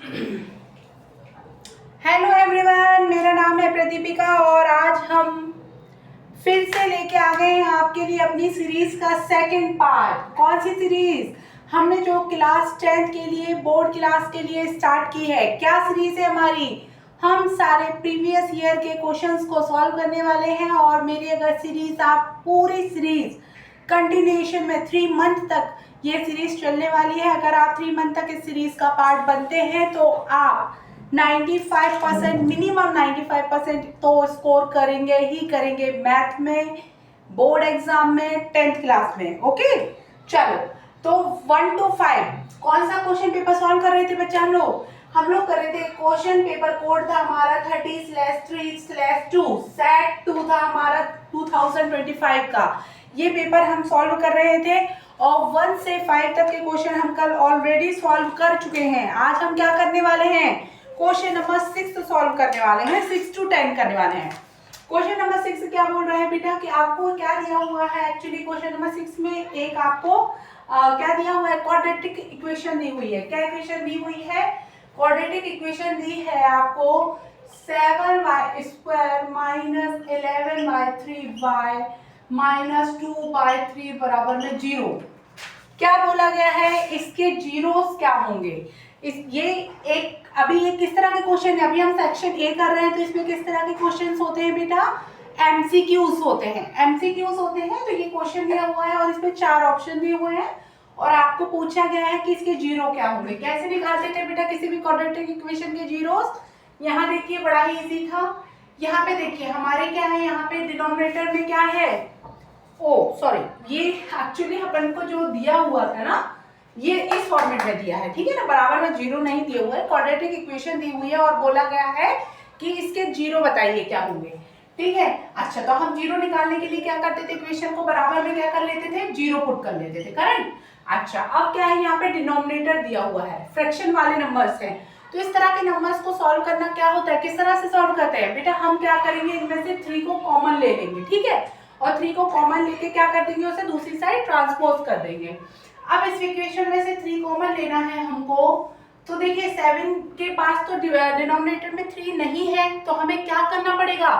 Hello everyone, मेरा नाम है प्रदीपिका और आज हम फिर से लेके आ गए हैं आपके लिए अपनी सीरीज का सेकंड पार्ट। कौन सी सीरीज? हमने जो क्लास 10th के लिए, बोर्ड क्लास के लिए स्टार्ट की है। क्या सीरीज है हमारी? हम सारे प्रीवियस ईयर के क्वेश्चंस को सॉल्व करने वाले हैं और मेरी अगर सीरीज आप पूरी सीरीज कंटिन्यूएशन में 3 मंथ तक ये सीरीज चलने वाली है। अगर आप 3 मंथ तक इस सीरीज का पार्ट बनते हैं तो आप 95% मिनिमम 95% तो स्कोर करेंगे ही करेंगे मैथ में, बोर्ड एग्जाम में, 10th क्लास में। ओके, चलो तो 1 to 5 कौन सा क्वेश्चन पेपर सॉल्व कर रहे थे बच्चे? हम लोग कर रहे थे। क्वेश्चन पेपर कोड था हमारा 30/3/2, सेट 2 था हमारा 2025 का। ये पेपर हम सॉल्व कर रहे थे और 1 से 5 तक के क्वेश्चन हम कल ऑलरेडी सॉल्व कर चुके हैं। आज हम क्या करने वाले हैं? क्वेश्चन नंबर 6 सॉल्व करने वाले हैं। 6 to 10 करने वाले हैं। क्वेश्चन नंबर 6 क्या बोल रहा है बेटा कि आपको क्या दिया हुआ है? एक्चुअली क्वेश्चन नंबर 6 में एक आपको क्या दिया हुआ है? क्वाड्रेटिक इक्वेशन दी हुई है। क्या इक्वेशन दी हुई है? क्वाड्रेटिक इक्वेशन दी है आपको 7y² माइनस 11y3y माइनस 2/3 बराबर में 0। क्या बोला गया है? इसके जीरोस क्या होंगे? ये अभी ये किस तरह के क्वेश्चन है? अभी हम सेक्शन ए कर रहे हैं तो इसमें किस तरह के क्वेश्चंस होते हैं बेटा? एमसीक्यूज होते हैं। एमसीक्यूज होते हैं तो ये क्वेश्चन दिया हुआ है और इसमें 4 ऑप्शन दिए हुए हैं और आपको पूछा गया है कि इसके जीरो क्या होंगे। कैसे निकालते थे बेटा किसी भी क्वाड्रेटिक इक्वेशन के जीरोस? यहाँ देखिए, बड़ा ही इजी था। यहाँ पे देखिए हमारे क्या है, यहाँ पे डिनोमिनेटर में क्या है? सॉरी, ये एक्चुअली अपन को जो दिया हुआ था ना, ये इस फॉर्मेट में दिया है, ठीक है ना, बराबर में जीरो नहीं दिए हुए। क्वाड्रेटिक इक्वेशन दी हुई है और बोला गया है कि इसके जीरो बताइए क्या होंगे, ठीक है। अच्छा, तो हम जीरो निकालने के लिए क्या करते थे? इक्वेशन को बराबर में क्या कर लेते थे? जीरो पुट कर लेते थे, करेक्ट। अच्छा, अब क्या है, यहाँ पे डिनोमिनेटर दिया हुआ है, फ्रैक्शन वाले नंबर्स हैं, तो इस तरह के नंबर्स को सॉल्व करना क्या होता है, किस तरह से सॉल्व करते हैं बेटा? हम क्या करेंगे, इनमें से 3 को कॉमन ले लेंगे, ठीक है, और 3 को कॉमन लेके क्या कर देंगे, उसे दूसरी साइड ट्रांसपोज कर देंगे। अब इस इक्वेशन में से 3 कॉमन लेना है हमको, तो देखिए 7 के पास तो डिनोमिनेटर में 3 नहीं है, तो हमें क्या करना पड़ेगा?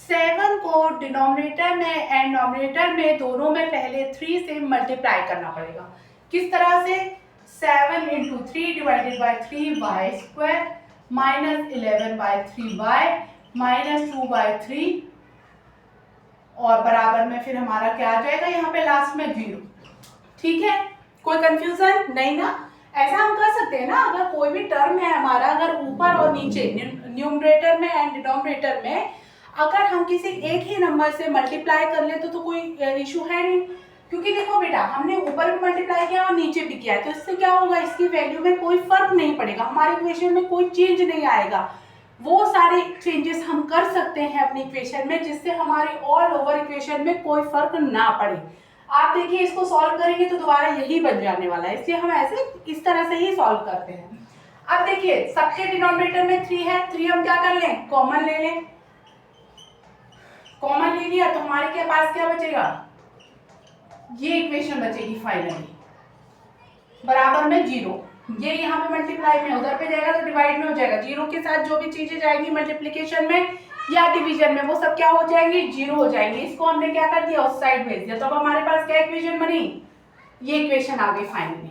7 को डिनोमिनेटर में एंड नॉमिनेटर में दोनों में पहले 3 से मल्टीप्लाई करना पड़ेगा। किस तरह से? 7 × 3 divided by 3y² minus 11/3y minus 2/3 और बराबर में फिर हमारा क्या आ जाएगा यहाँ पे लास्ट में 0। ठीक है, कोई कंफ्यूजन नहीं ना? ऐसा हम कर सकते हैं ना, अगर कोई भी टर्म है हमारा, अगर ऊपर और नीचे न्यूमरेटर में एंड डिनोमिनेटर में अगर हम किसी एक ही नंबर से मल्टीप्लाई कर ले तो कोई इशू है नहीं, क्योंकि देखो बेटा हमने ऊपर भी मल्टीप्लाई किया और नीचे भी किया है, तो इससे क्या होगा, इसकी वैल्यू में कोई फर्क नहीं पड़ेगा, हमारे इक्वेशन में कोई चेंज नहीं आएगा। वो सारे चेंजेस हम कर सकते हैं अपनी इक्वेशन में, जिससे हमारे ऑल ओवर इक्वेशन में कोई फर्क ना पड़े। आप देखिए इसको सॉल्व करेंगे तो दोबारा यही बन जाने वाला है, इसलिए हम ऐसे इस तरह से ही सॉल्व करते हैं। अब देखिए सबके डिनोमिनेटर में 3 है, 3 हम क्या कर लें, कॉमन ले लें। कॉमन ले लिया तो हमारे के पास क्या बचेगा, ये इक्वेशन बचेगी फाइनली, बराबर में 0। ये यहाँ पे मल्टीप्लाई में उधर पे जाएगा तो डिवाइड में हो जाएगा, 0 के साथ जो भी चीजें जाएंगी मल्टीप्लिकेशन में या डिवीजन में वो सब क्या हो जाएंगी, 0 हो जाएंगे। इसको हमने क्या कर दिया, उस साइड भेज दिया, तो अब हमारे पास क्या इक्वेशन बनी, ये इक्वेशन आ गई फाइनली।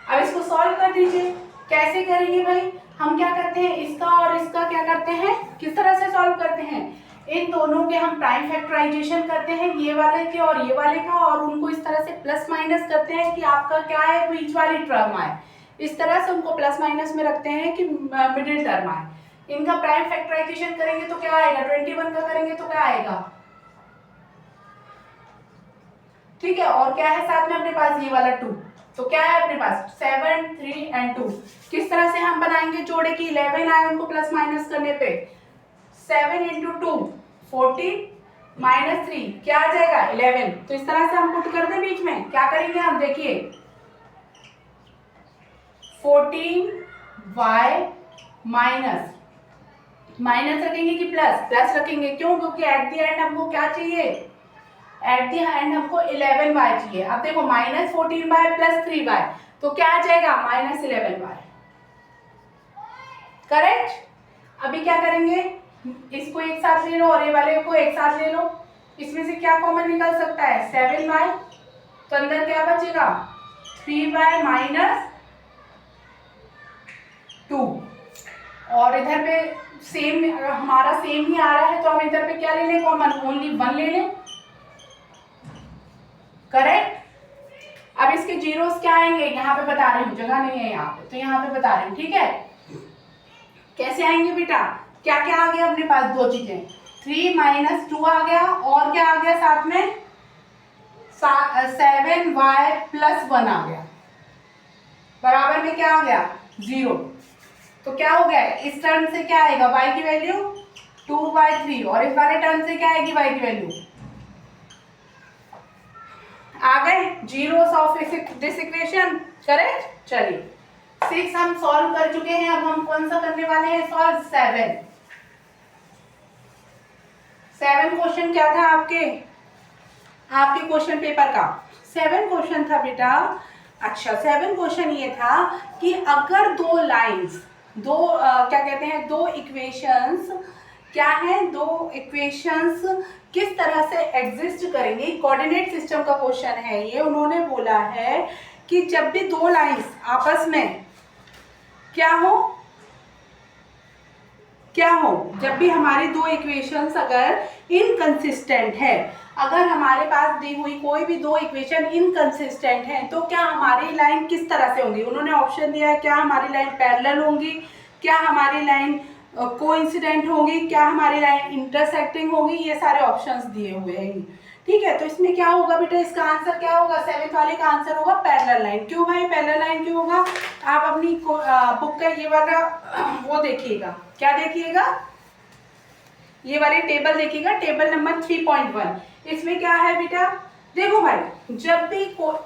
अब इसको सॉल्व कर दीजिए। कैसे करेंगे भाई? हम क्या करते हैं, इसका और इसका क्या करते हैं, किस तरह से सॉल्व करते हैं, इन दोनों के हम प्राइम फैक्टराइजेशन करते हैं, ये वाले के और ये वाले का, और उनको इस तरह से प्लस माइनस करते हैं कि आपका क्या है, बीच वाली टर्म आए, इस तरह से उनको प्लस माइनस में रखते हैं कि मिडिल टर्म आए। इनका प्राइम फैक्टराइजेशन करेंगे तो क्या आएगा, 21 का करेंगे तो क्या आएगा, ठीक है, और क्या है साथ में अपने पास, ये वाला 2, तो क्या है अपने पास 7, 3 and 2। किस तरह से हम बनाएंगे जोड़े की, 11 आए उनको प्लस माइनस करने पे, 7 × 2 14 माइनस 3 क्या आ जाएगा 11, तो इस तरह से हम पुट कर दें बीच में। क्या करेंगे हम, देखिए 14y माइनस रखेंगे कि प्लस रखेंगे, क्यों, क्योंकि एट द एंड हमको क्या चाहिए, एट द एंड हमको 11y चाहिए। अब देखो माइनस 14y प्लस 3y तो क्या आ जाएगा, -11y। करेक्ट। अभी क्या करेंगे, इसको एक साथ ले लो और ये वाले को एक साथ ले लो। इसमें से क्या कॉमन निकल सकता है, 7y, तो अंदर क्या बचेगा 3y माइनस 2। और इधर पे सेम, हमारा सेम ही आ रहा है तो हम इधर पे क्या ले लें कॉमन, ओनली 1 ले लें। करेक्ट। अब इसके जीरोस क्या आएंगे, यहाँ पे बता रही हूँ, जगह नहीं है यहाँ पे, तो यहाँ पे बता रही हूँ, ठीक है। कैसे आएंगे बेटा, क्या क्या आ गया अपने पास, दो चीजें, 3 माइनस 2 आ गया, और क्या आ गया साथ में 7y प्लस 1 आ गया, बराबर में क्या आ गया 0। तो क्या हो गया, इस टर्म से क्या आएगा, y की वैल्यू 2/3, और इस वाले टर्म से क्या आएगी y की वैल्यू, आ गए zeros of this equation. Correct. चलिए 6 हम सॉल्व कर चुके हैं, अब हम कौन सा करने वाले हैं सॉल्व, 7 क्वेश्चन क्या था आपके क्वेश्चन पेपर का, 7 क्वेश्चन था बेटा। अच्छा 7 क्वेश्चन ये था कि अगर दो लाइंस, क्या कहते हैं, दो इक्वेशंस, क्या है, दो इक्वेशंस किस तरह से एग्जिस्ट करेंगे, कोऑर्डिनेट सिस्टम का क्वेश्चन है ये। उन्होंने बोला है कि जब भी दो लाइंस आपस में क्या हो, जब भी हमारी दो इक्वेशंस अगर इनकंसिस्टेंट है, अगर हमारे पास दी हुई कोई भी दो इक्वेशन इनकंसिस्टेंट है, तो क्या हमारी लाइन किस तरह से होंगी। उन्होंने ऑप्शन दिया है, क्या हमारी लाइन पैरेलल होंगी, क्या हमारी लाइन कोइंसिडेंट होगी, क्या हमारी लाइन इंटरसेक्टिंग होगी, ये सारे ऑप्शंस दिए हुए हैं। ठीक है, तो इसमें क्या होगा बेटा, इसका आंसर क्या होगा, 7th वाले का आंसर होगा पैरेलल लाइन। क्यों भाई पैरेलल लाइन क्यों होगा, आप अपनी बुक का ये वाला वो देखिएगा, क्या देखिएगा, ये वाली टेबल देखिएगा, टेबल नंबर 3.1। इसमें क्या है बेटा, देखो भाई, जब भी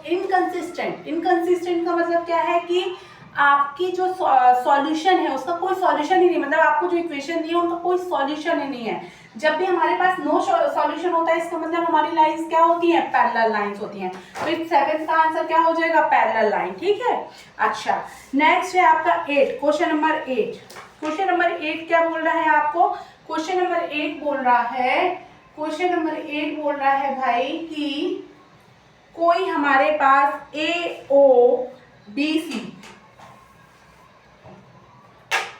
इनकंसिस्टेंट का मतलब क्या है कि आपकी जो सॉल्यूशन है उसका कोई सॉल्यूशन ही नहीं, मतलब आपको जो इक्वेशन दी है उनका कोई सॉल्यूशन ही नहीं है। जब भी हमारे पास नो सॉल्यूशन होता है, इसका मतलब हमारी लाइंस क्या होती हैं, पैरेलल लाइंस होती हैं। तो इस 7 का आंसर क्या हो जाएगा, पैरेलल लाइन। ठीक है। अच्छा नेक्स्ट है आपका 8, क्वेश्चन नंबर 8। क्वेश्चन नंबर 8 क्या बोल रहा है आपको, क्वेश्चन नंबर 8 बोल रहा है भाई कि कोई हमारे पास AOBC,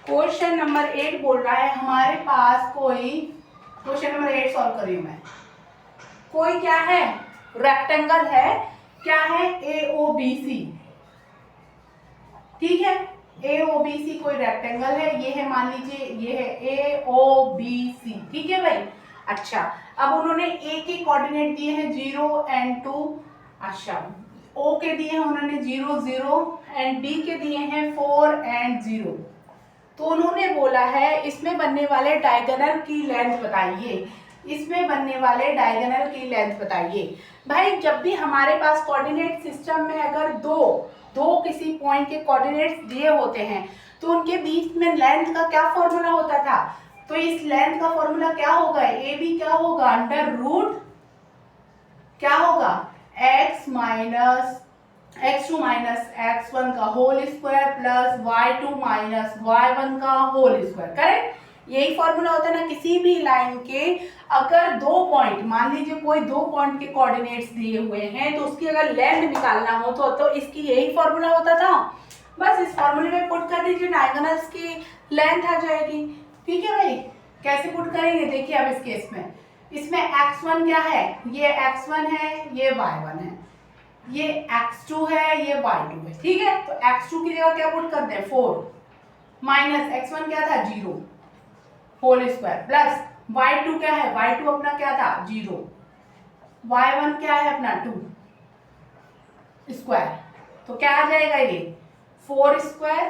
क्वेश्चन नंबर 8 बोल रहा है हमारे पास कोई, क्वेश्चन नंबर 8 सॉल्व कर रही हूं मैं, कोई क्या है, रेक्टेंगल है, क्या है AOBC। ठीक है, AOBC कोई रेक्टेंगल है, ये है मान लीजिए, ये है AOBC। ठीक है भाई। अच्छा अब उन्होंने A के कोऑर्डिनेट दिए हैं 0 and 2, अच्छा O के दिए हैं उन्होंने 0 0 एंड B के दिए हैं 4 and 0। तो उन्होंने बोला है इसमें बनने वाले डायगोनल की लेंथ बताइए, इसमें बनने वाले डायगोनल की लेंथ बताइए। भाई जब भी हमारे पास कोऑर्डिनेट सिस्टम में अगर दो किसी पॉइंट के कोऑर्डिनेट्स दिए होते हैं तो उनके बीच में लेंथ का क्या फॉर्मूला होता था, तो इस लेंथ का फॉर्मूला क्या होगा, ए बी क्या होगा, अंडर रूट क्या होगा, x minus x2 minus x1 का whole square plus y2 minus y1 का होल स्क्वायर। करेक्ट, यही फॉर्मूला होता है ना किसी भी लाइन के। अगर दो पॉइंट, मान लीजिए कोई दो पॉइंट के कोऑर्डिनेट्स दिए हुए हैं तो उसकी अगर लेंथ निकालना हो तो इसकी यही फॉर्मूला होता था। बस इस फॉर्मूले में पुट कर दीजिए, डायगोनल्स की लेंथ आ जाएगी। ठीक है भाई, कैसे पुट करेंगे देखिए अब इस केस में, इसमें x1 क्या है, ये x1 है, ये y1 है, ये x2 है, ये y2 है। ठीक है, तो x2 की जगह क्या पुट करते हैं 4 माइनस x1 क्या था 0 होल स्क्वायर प्लस y2 क्या है, y2 अपना क्या था 0, y1 क्या है अपना 2 स्क्वायर, तो क्या आ जाएगा ये 4 square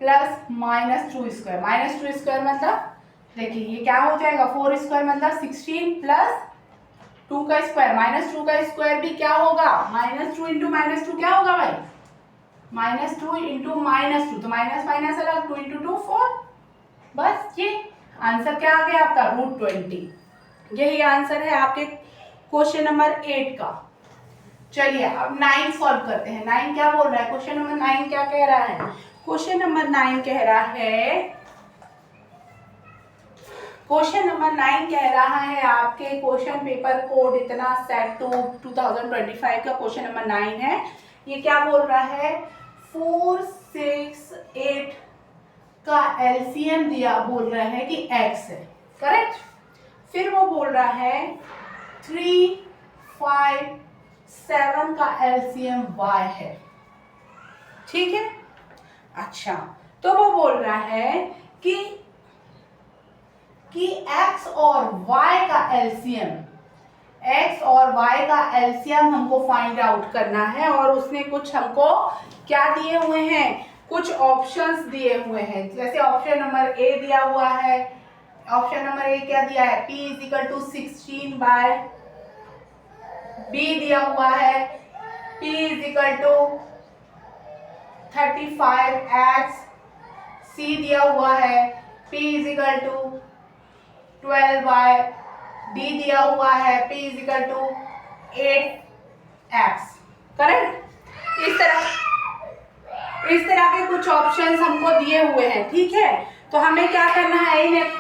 plus minus 2 square, minus 2 square मतलब देखिए ये क्या हो जाएगा 4 स्क्वायर मतलब 16 प्लस 2 का स्क्वायर, माइनस 2 का स्क्वायर भी क्या होगा, -2 इंटू -2 क्या होगा भाई, -2 इंटू -2, तो माइनस माइनस अलग, 2 इंटू 2 4। बस ये आंसर क्या आ गया आपका √20। यही आंसर है आपके क्वेश्चन नंबर 8 का। चलिए अब 9 सॉल्व करते हैं। 9 क्या बोल रहा है, क्वेश्चन नंबर 9 क्या कह रहा है, क्वेश्चन नंबर 9 कह रहा है, क्वेश्चन नंबर 9 कह रहा है आपके क्वेश्चन पेपर कोड इतना सेट टू 2025 का क्वेश्चन नंबर 9 है। ये क्या बोल रहा है, 4, 6, 8 का एलसीएम दिया, बोल रहा है कि x है, करेक्ट। फिर वो बोल रहा है 3, 5, 7 का एलसीएम y है, ठीक है। अच्छा, तो वो बोल रहा है कि x और y का एलसीएम, x और y का एलसीएम हमको फाइंड आउट करना है। और उसने कुछ हमको क्या दिए हुए हैं, कुछ ऑप्शंस दिए हुए हैं। जैसे ऑप्शन नंबर ए दिया हुआ है, ऑप्शन नंबर ए क्या दिया है, p = 16 बाय, बी दिया हुआ है p = 35x, सी दिया हुआ है p = 12 बाय, डी दिया हुआ है p = 8x, करेक्ट। इस तरह के कुछ ऑप्शंस हमको दिए हुए हैं, ठीक है। तो हमें क्या करना है, इन्हें